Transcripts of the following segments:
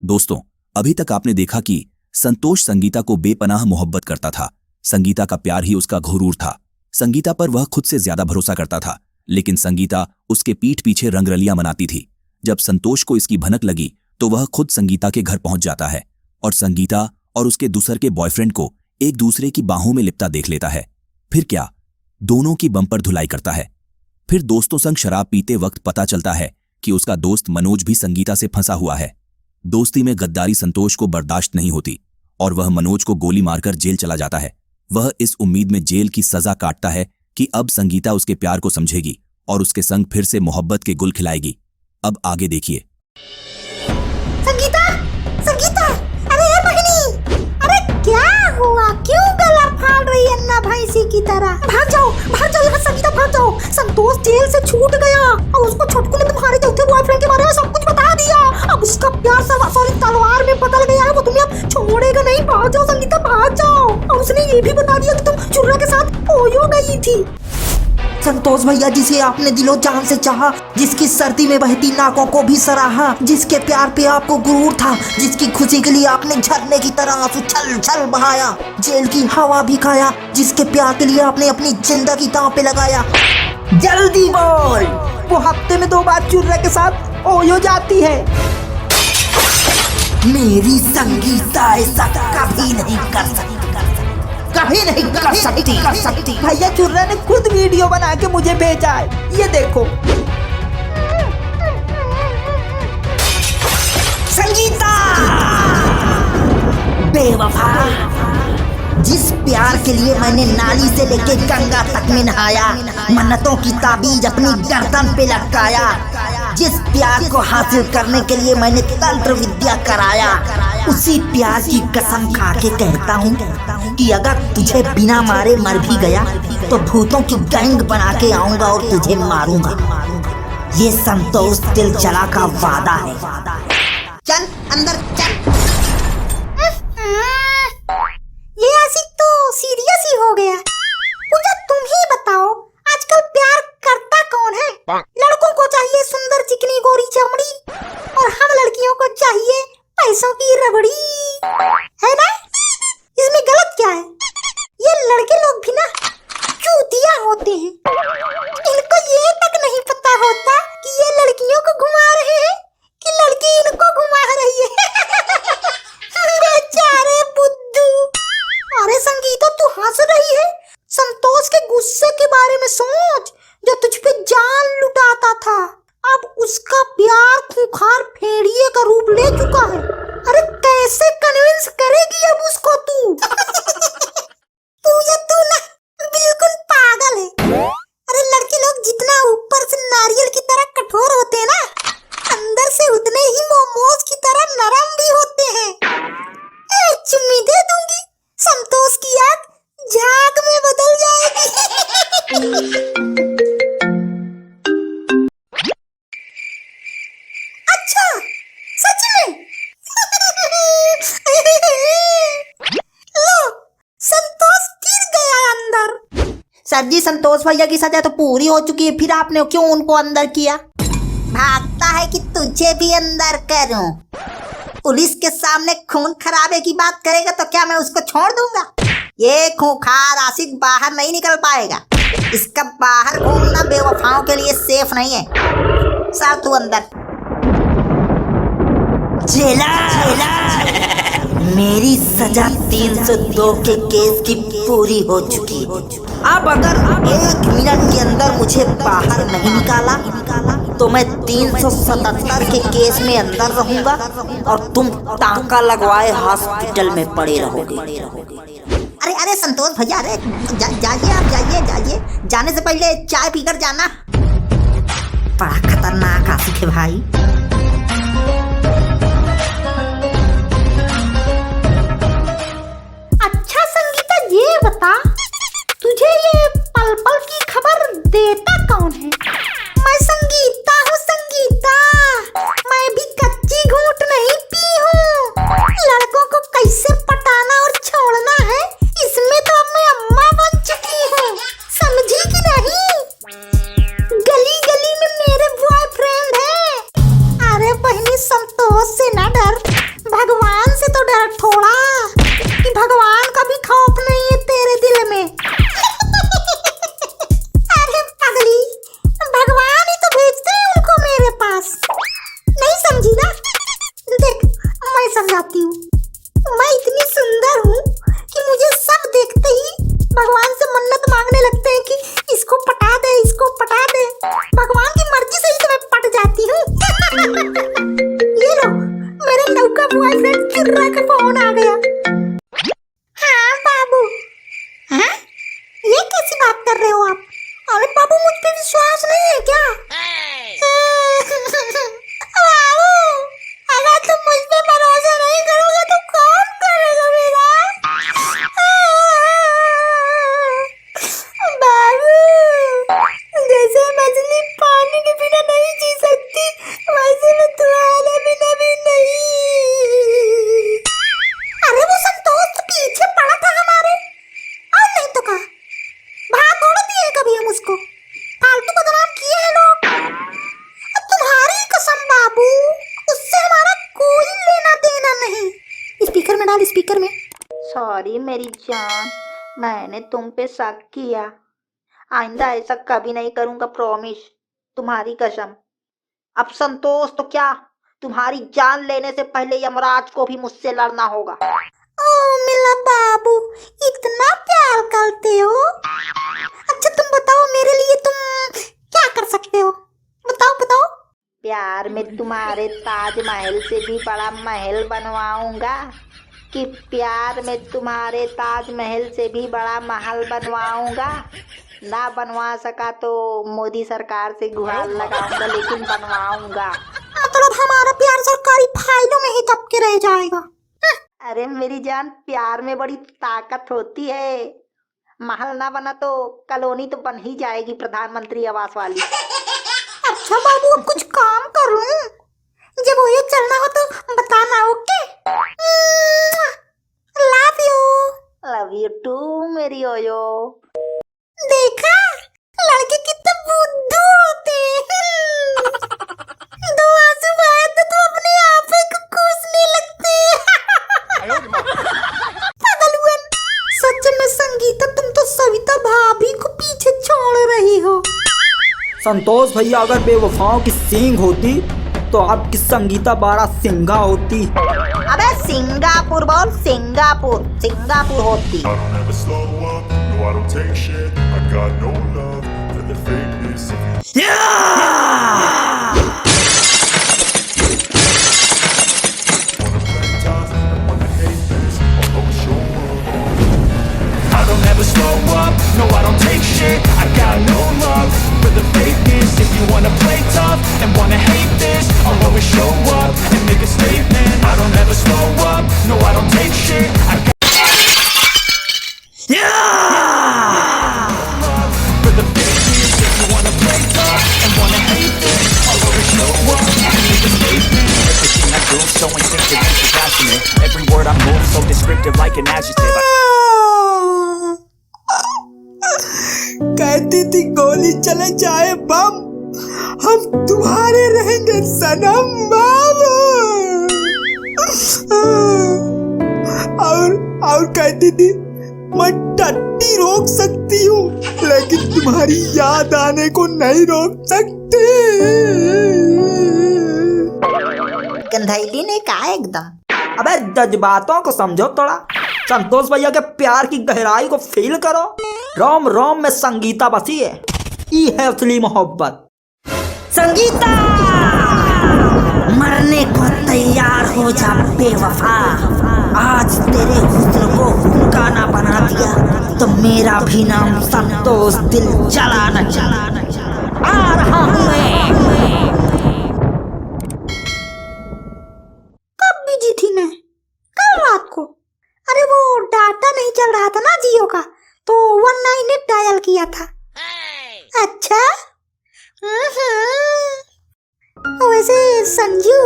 दोस्तों, अभी तक आपने देखा कि संतोष संगीता को बेपनाह मोहब्बत करता था। संगीता का प्यार ही उसका घुरूर था। संगीता पर वह खुद से ज्यादा भरोसा करता था, लेकिन संगीता उसके पीठ पीछे रंगरलियां मनाती थी। जब संतोष को इसकी भनक लगी तो वह खुद संगीता के घर पहुंच जाता है और संगीता और उसके दूसर के बॉयफ्रेंड को एक दूसरे की बाहों में लिपटा देख लेता है। फिर क्या, दोनों की बम्पर धुलाई करता है। फिर दोस्तों संग शराब पीते वक्त पता चलता है कि उसका दोस्त मनोज भी संगीता से फंसा हुआ है। दोस्ती में गद्दारी संतोष को बर्दाश्त नहीं होती और वह मनोज को गोली मारकर जेल चला जाता है। वह इस उम्मीद में जेल की सजा काटता है कि अब संगीता उसके प्यार को समझेगी और उसके संग फिर से मोहब्बत के गुल खिलाएगी। अब आगे देखिए। संगीता, संगीता, अरे बहनी, अरे क्या हुआ? क्यों गला फाड़ रही है अन्ना भैंसी की तरह? भाग जाओ यहाँ संगीता, भाग जाओ। संतोष जेल से छूट गया और उसको छोटकू ने तुम्हारे चौथे बॉयफ्रेंड के बारे में सब कुछ बता दिया। अब उसका प्यार सॉरी तलवार में बदल गया है, वो तुम्हें अब छोड़ेगा नहीं। भाग जाओ संगीता, भाग जाओ। और उसने ये भी बता दिया कि तुम चुर्रा के साथ ओयो गई थी। संतोष भैया, जिसे आपने दिलो जान से चाहा, जिसकी सर्दी में बहती नाकों को भी सराहा, जिसके प्यार पे आपको गुरूर था, जिसकी खुशी के लिए आपने झरने की तरह आंसू छल छल बहाया, जेल की हवा भी खाया, जिसके प्यार के लिए आपने अपनी जिंदगी दांव पे लगाया। जल्दी बोल, वो हफ्ते में 2 बार चुर्रा के साथ ओयो जाती है। मेरी संगीता ऐसा कभी नहीं कर सकती, कभी नहीं कर सकती। भैया चुर्रा ने खुद वीडियो बना के मुझे भेजा है, ये देखो। संगीता बेवफा, जिस प्यार के लिए मैंने नाली से लेके गंगा तक में नहाया, मन्नतों की ताबीज अपनी गर्दन पे लटकाया, जिस प्यार को हासिल करने के लिए मैंने तंत्र विद्या कराया, उसी प्यार की कसम खा के कहता हूँ कि अगर तुझे बिना मारे मर भी गया तो भूतों की गैंग बना के आऊंगा और तुझे मारूंगा। ये संतोष दिल जला का वादा है। चल अंदर चल। ये आशिक तो सीरियस ही हो गया। पूजा, तुम ही बताओ, आजकल प्यार करता कौन है? लड़कों को चाहिए सुंदर चिकनी गोरी चमड़ी और हम लड़कियों को चाहिए पैसों की रबड़ी, है ना? इसमें गलत क्या है? ये लड़के लोग भी ना चूतिया होते हैं। इनको ये तक नहीं पता होता कि ये लड़कियों को घुमा रहे हैं कि लड़की इनको घुमा रही है। बेचारे बुद्धू। अरे संगीता, तू हंस रही है? संतोष के गुस्से के बारे में सोच, जो तुझ पे जान लुटाता था। अब उसका प्यार खूंखार भेड़िए का रूप ले चुका है। अरे कैसे कन्विंस करेगी अब उसको तू? तू ना बिल्कुल पागल है। अरे लड़के लोग जितना ऊपर से नारियल की तरह कठोर होते हैं ना, अंदर से उतने ही मोमोज की तरह नरम भी होते हैं। एक चुम्मी दे दूंगी, संतोष की आग झाग में बदल जाएगी। अच्छा, सच में? लो, संतोष गिर गया अंदर। सर जी, संतोष भैया की सजा तो पूरी हो चुकी है, फिर आपने क्यों उनको अंदर किया? भागता है कि तुझे भी अंदर करूं? पुलिस के सामने खून खराबे की बात करेगा तो क्या मैं उसको छोड़ दूंगा? ये खूंखार आशिक बाहर नहीं निकल पाएगा। इसका बाहर घूमना बेवफाओं के लिए सेफ नहीं है। सर तू अंदर। मेरी सजा 302 के केस की पूरी हो चुकी। अब अगर 1 मिनट के अंदर मुझे बाहर नहीं निकाला तो मैं 377 के केस में अंदर रहूंगा और तुम टांका लगवाए हॉस्पिटल में पड़े रहोगे। अरे संतोष भैया, अरे जाइए, आप जाइए। जाने से पहले चाय पीकर जाना। बड़ा खतरनाक आशिक है भाई। अच्छा संगीता, ये बता, तुझे ये पल पल की खबर देता कौन है? मैं संगीता हूँ, संगीता। मैं भी कच्ची घूंट नहीं पी हूँ। लड़कों को कैसे पटाना और छोड़ना है, इसमें तो अब मैं अम्मा बन चुकी हूँ। समझी कि नहीं? गली गली में मेरे बॉयफ्रेंड हैं। बॉयफ्रेंड चुर्रा का फोन आ गया। हाँ बाबू। हाँ, ये कैसी बात कर रहे हो आप? अरे बाबू, मुझ पे विश्वास नहीं है क्या? बाबू, अगर तुम मुझ पे भरोसा नहीं करोगे तो कौन करेगा मेरा? बाबू, जैसे मछली पानी के बिना नहीं जी सकती, वैसे मैं तुम्हारे बिना भी नहीं। अरे वो संतोष तो पीछे पड़ा था हमारे, और नहीं तो कहा भाग थोड़ा दिए कभी हम उसको, फालतू बदनाम किए हैं लोग। अब तुम्हारी कसम बाबू, उससे हमारा कोई लेना देना नहीं। स्पीकर में डाल, स्पीकर में। सॉरी मेरी जान, मैंने तुम पे शक किया। आइंदा ऐसा कभी नहीं करूंगा, प्रॉमिस, तुम्हारी कसम। अब संतोष तो क्या, तुम्हारी जान लेने से पहले यमराज को भी मुझसे लड़ना होगा। ओ मेरा बाबू, इतना प्यार करते हो। अच्छा तुम बताओ, मेरे लिए तुम क्या कर सकते हो? बताओ बताओ। प्यार में तुम्हारे ताजमहल से भी बड़ा महल बनवाऊंगा, कि प्यार में तुम्हारे ताजमहल से भी बड़ा महल बनवाऊंगा। ना बनवा सका तो मोदी सरकार से गुहार लगाऊंगा, लेकिन बनवाऊंगा। मतलब हमारा प्यार सरकारी फाइलों में ही दब के रह जाएगा? अरे मेरी जान, प्यार में बड़ी ताकत होती है। महल ना बना तो कॉलोनी तो बन ही जाएगी, प्रधानमंत्री आवास वाली। अच्छा बाबू, अब कुछ काम करूं? जब वो चलना हो तो बताना, okay? Love you. Love you too मेरी ओयो। देखा, लड़के कितने बुद्धू होते हैं। दो आंसू आए तो अपने आप को कोसने लगते हैं। पागलुअन, सच में संगीता, तुम तो सविता भाभी को पीछे छोड़ रही हो। संतोष भैया अगर बेवफाओं की सींग होती तो आपकी संगीता 12 सिंगा होती। अबे सिंगापुर बोल, सिंगापुर, सिंगापुर होती। I don't ever slow up, no I don't take shit. I got no love for the fakeness of you. Wanna play tough and wanna hate this, I'll always show up. I don't ever slow up, no I don't take shit. I got no love for the fakeness. If you wanna play tough and wanna hate this, I'll always show up and make a statement. I don't ever slow up, no I don't take shit. I got for the fakeness. If you wanna play tough and wanna hate this, I'll always show up and make a statement. Everything I do so instinctive and passionate. Every word I move so descriptive like an adjective. कहती थी गोली चले जाए बम, हम तुम्हारे रहेंगे सनम बाबू। और कहती थी मैं टट्टी रोक सकती हूँ, लेकिन तुम्हारी याद आने को नहीं रोक सकती। गंधैली ने कहा एकदम। अबे जज्बातों को समझो थोड़ा, संतोष भैया के प्यार की गहराई को फील करो। रोम रोम में संगीता बसी है, ये है असली मोहब्बत। संगीता, मरने को तैयार हो जा बेवफा। आज तेरे हुस्न को गाना बना दिया तो मेरा भी नाम संतोष दिल जला न आ रहा हूँ मैं। कब बिजी थी मैं? कल रात को। अरे वो डाटा नहीं चल रहा था ना जियो का, तो 198 डायल किया था। अच्छा, वैसे संजू,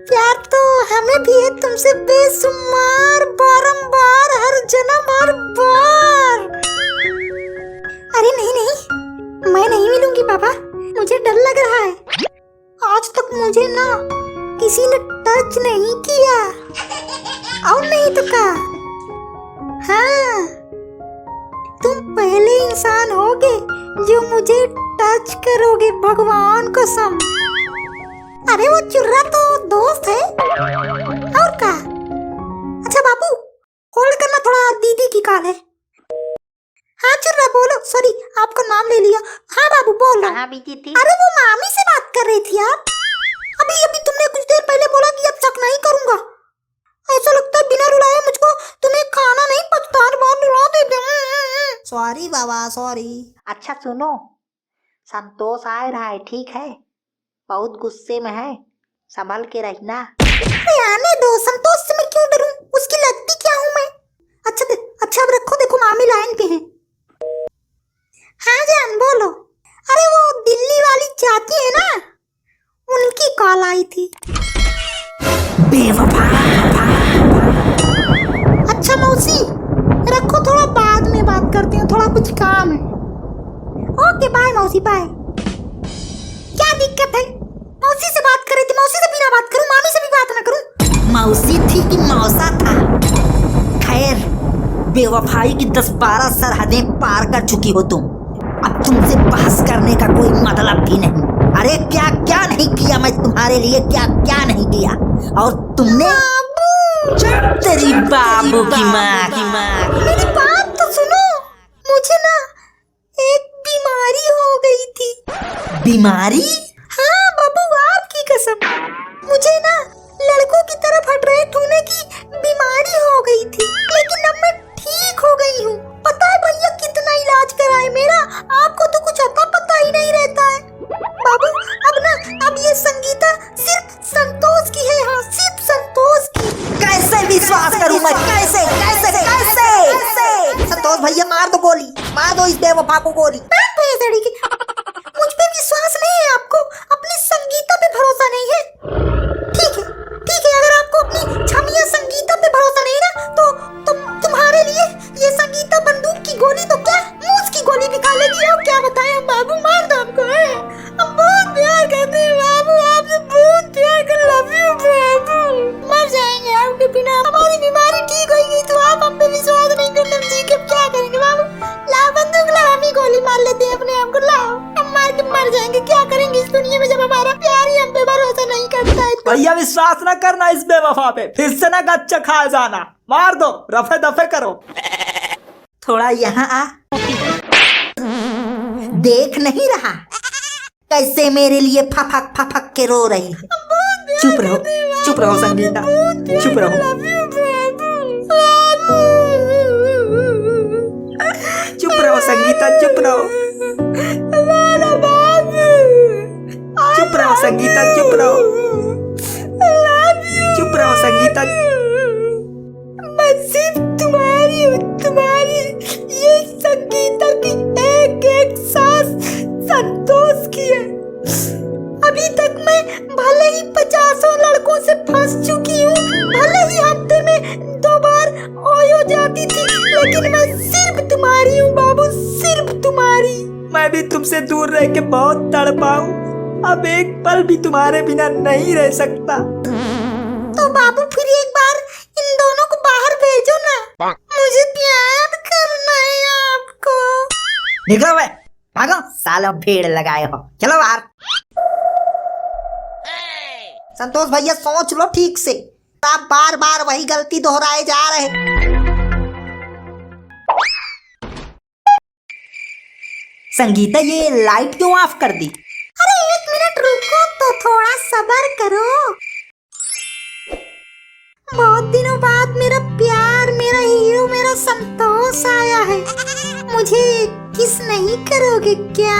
प्यार तो हमें भी है तुमसे बेशुमार, बारंबार, हर जन्म हर बार। अरे नहीं नहीं, मैं नहीं मिलूंगी पापा, मुझे डर लग रहा है। आज तक मुझे ना किसी ने टच नहीं किया, और नहीं तो क्या? हाँ, तुम पहले इंसान होगे जो मुझे टच करोगे, भगवान कसम। अरे वो चुर्रा तो दोस्त है, और क्या? अच्छा बाबू, होल्ड करना, थोड़ा दीदी की कॉल है। हाँ चुर्रा बोलो, सॉरी आपका नाम ले लिया। हाँ बाबू बोलो। कहाँ बिजी थी? अरे वो मामी से बात कर रही थी आप। अभी अभी तुमने कुछ देर पहले बोला कि अब शक नहीं करूंगा। सॉरी बाबा सॉरी। अच्छा सुनो, संतोष आ रहा है, ठीक है? बहुत गुस्से में है, संभल के रहना। अरे आने दो, संतोष से मैं क्यों डरूं? उसकी लगती क्या हूं मैं? अच्छा अब रखो, देखो मामी लाइन पे हैं। हाँ जान बोलो। अरे वो दिल्ली वाली चाची है ना, उनकी कॉल आई थी। बेवफा। अच्छा मौसी रखो, थोड़ा बाद में बात करते हैं, थोड़ा कुछ काम है। ओके बाय मौसी बाय। क्या दिक्कत है? मौसी से बात कर रही थी, मौसी से भी ना बात करूं, मामी से भी बात ना करूं? मौसी थी कि मौसा था? खैर, बेवफाई की 10-12 सरहदें पार कर चुकी हो तुम। अब तुमसे बहस करने का कोई मतलब भी नहीं। अरे क्या क्या नहीं किया मैं तुम्हारे लिए, क्या क्या नहीं किया। और तुमने तेरी बाबू की माँ। मेरी बात तो सुनो, मुझे ना एक बीमारी हो गई थी। बीमारी? हाँ बाबू आपकी कसम, मुझे ना लड़कों की तरफ अट्रैक्ट होने की बीमारी हो गई थी, लेकिन अब मैं ठीक हो गई हूँ। पता है भैया कितना इलाज कराए मेरा, आपको तो कुछ अता पता ही नहीं रहता है। बाबू अब ये संगीता सिर्फ संतोष की है, हाँ सिर्फ संतोष की। कैसे विश्वास करूं मैं? कैसे कैसे कैसे? संतोष भैया मार दो गोली, मार दो इस बेवफा को गोली। मुझ पे विश्वास नहीं है आपको, अपनी संगीता पे भरोसा नहीं है। ठीक है अगर आपको अपनी छमिया संगीता पे भरोसा नहीं ना, तो तुम्हारे लिए ये संगीता बंदूक की गोली तो क्या मूस की गोली भी खा लेगी। अब क्या बताएं हम बाबू, मार दो हमको। हम बहुत प्यार करते हैं बाबू, आपसे बहुत प्यार कर, लव यू बाबू। मर जाएंगे आपके बिना, हमारी बीमारी ठीक होगी तो आप हम पे विश्वास नहीं करते, जी के क्या करेंगे बाबू? लाओ बंदूक, लाओ हम ही गोली मार लेते हैं अपने आप को, लाओ हम मार के मर जाएंगे। क्या करेंगे इस दुनिया में जब हमारा प्यार ही हम पे भरोसा नहीं करता है? भैया विश्वास ना करना इस बेवफा पे, फिर से ना गच्चा खा जाना। मार दो, रफे दफे करो। थोड़ा यहाँ आ, देख नहीं रहा कैसे मेरे लिए फफक फफक के रो रही है? चुप रहो संगीता, चुप रहो, चुप रहो संगीता, चुप रहो, चुप रहो संगीता, चुप रहो, चुप रहो संगीता। मैं सिर्फ तुम्हारी हूँ, तुम्हारी। ये संगीता की एक सांस संतोष की है। अभी तक मैं भले ही 50 लड़कों से फंस चुकी हूँ, भले ही हफ्ते में 2 बार ओयो जाती थी, लेकिन मैं सिर्फ तुम्हारी हूँ बाबू, सिर्फ तुम्हारी। मैं भी तुमसे दूर रह के बहुत तड़पा हूँ, अब एक पल भी तुम्हारे बिना नहीं रह सकता। तो बाबू फिर एक बार इन दोनों को बाहर भेजो ना, मुझे प्यार करना है आपको। निकलो बे, भागो सालों भीड़ लगाए हो, चलो बाहर। संतोष भैया सोच लो ठीक से, आप बार बार वही गलती दोहराए जा रहे। संगीता ये लाइट क्यों ऑफ कर दी? अरे 1 मिनट रुको तो, थोड़ा सब्र करो। बहुत दिनों बाद मेरा प्यार, मेरा हीरो, मेरा संतोष आया है। मुझे किस नहीं करोगे क्या?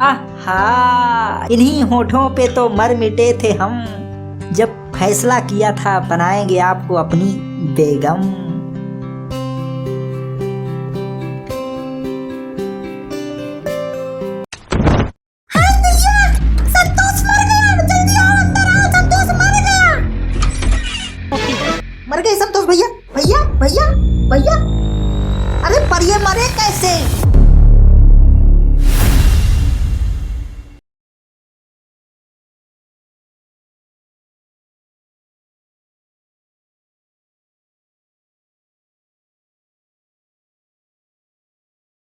आहा, इन्हीं होठों पे तो मर मिटे थे हम, जब फैसला किया था बनाएंगे आपको अपनी बेगम। संतोष मर गया, जल्दी आओ अंदर आओ, संतोष मर गया। मर गए संतोष भैया? भैया भैया भैया, अरे पर ये मरे कैसे?